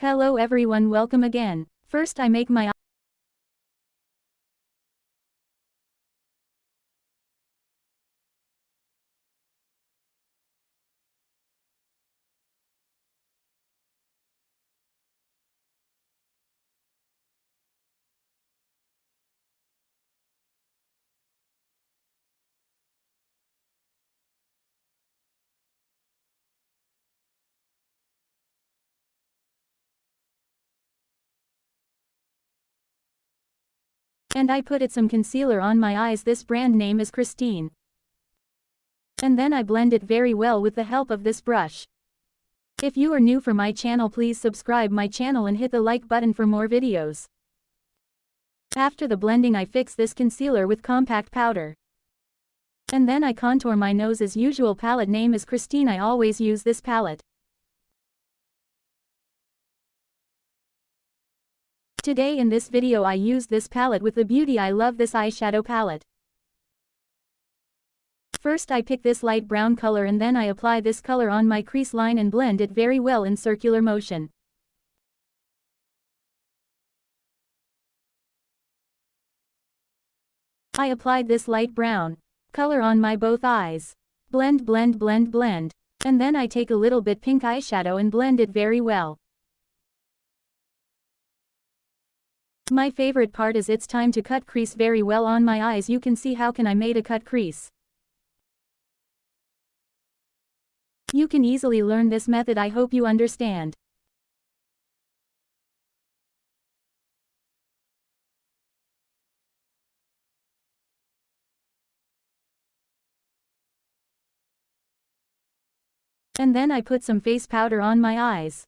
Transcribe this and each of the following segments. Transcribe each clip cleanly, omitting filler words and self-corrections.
Hello everyone, welcome again. First I make my and I put some concealer on my eyes. This brand name is Christine. And then I blend it very well with the help of this brush. If you are new for my channel, please subscribe my channel and hit the like button for more videos. After the blending I fix this concealer with compact powder. And then I contour my nose as usual. Palette name is Christine. I always use this palette. Today in this video I use this palette with the beauty. I love this eyeshadow palette. First I pick this light brown color and then I apply this color on my crease line and blend it very well in circular motion. I applied this light brown color on my both eyes. Blend, blend, blend, blend. And then I take a little bit pink eyeshadow and blend it very well. My favorite part is it's time to cut crease very well on my eyes. You can see how can I made a cut crease. You can easily learn this method. I hope you understand. And then I put some face powder on my eyes.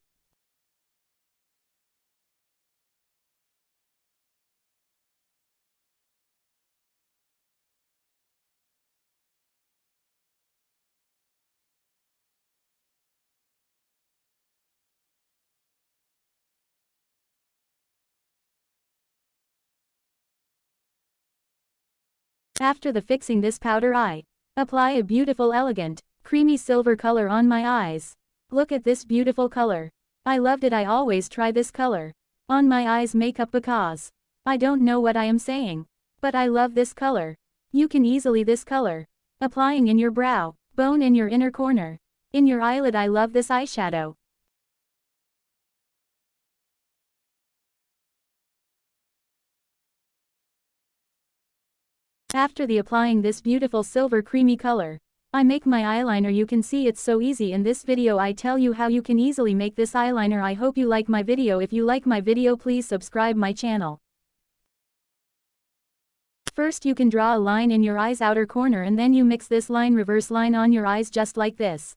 After the fixing this powder I apply a beautiful elegant creamy silver color on my eyes. Look at this beautiful color. I loved it. I always try this color on my eyes makeup because I don't know what I am saying, but I love this color. You can easily this color applying in your brow bone, in your inner corner, in your eyelid. I love this eyeshadow. After the applying this beautiful silver creamy color, I make my eyeliner. You can see it's so easy. In this video I tell you how you can easily make this eyeliner. I hope you like my video. If you like my video, please subscribe my channel. First you can draw a line in your eyes outer corner and then you mix this line reverse line on your eyes just like this.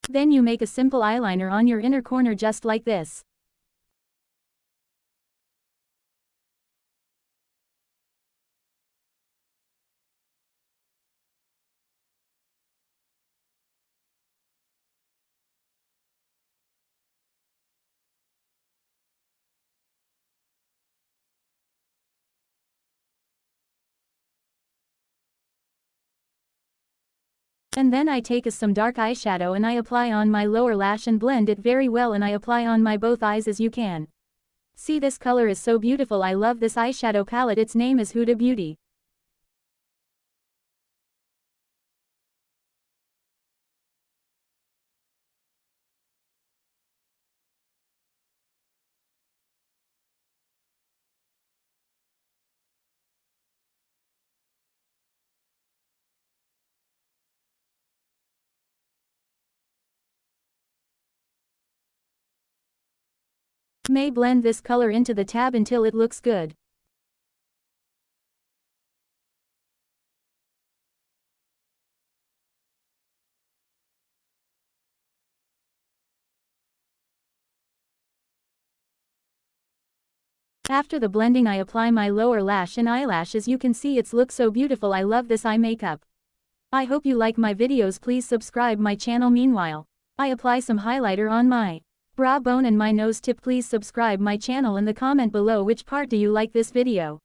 Then you make a simple eyeliner on your inner corner just like this. And then I take some dark eyeshadow and I apply on my lower lash and blend it very well, and I apply on my both eyes. As you can see, this color is so beautiful. I love this eyeshadow palette. Its name is Huda Beauty. May blend this color into the tab until it looks good. After the blending I apply my lower lash and eyelashes. You can see it's look so beautiful. I love this eye makeup. I hope you like my videos. Please subscribe my channel. Meanwhile, I apply some highlighter on my brow bone and my nose tip. Please subscribe my channel and the comment below which part do you like this video.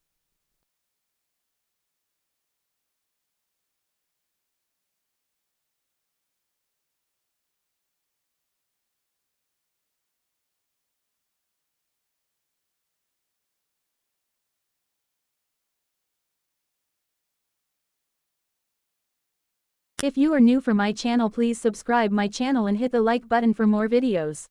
If you are new for my channel, please subscribe my channel and hit the like button for more videos.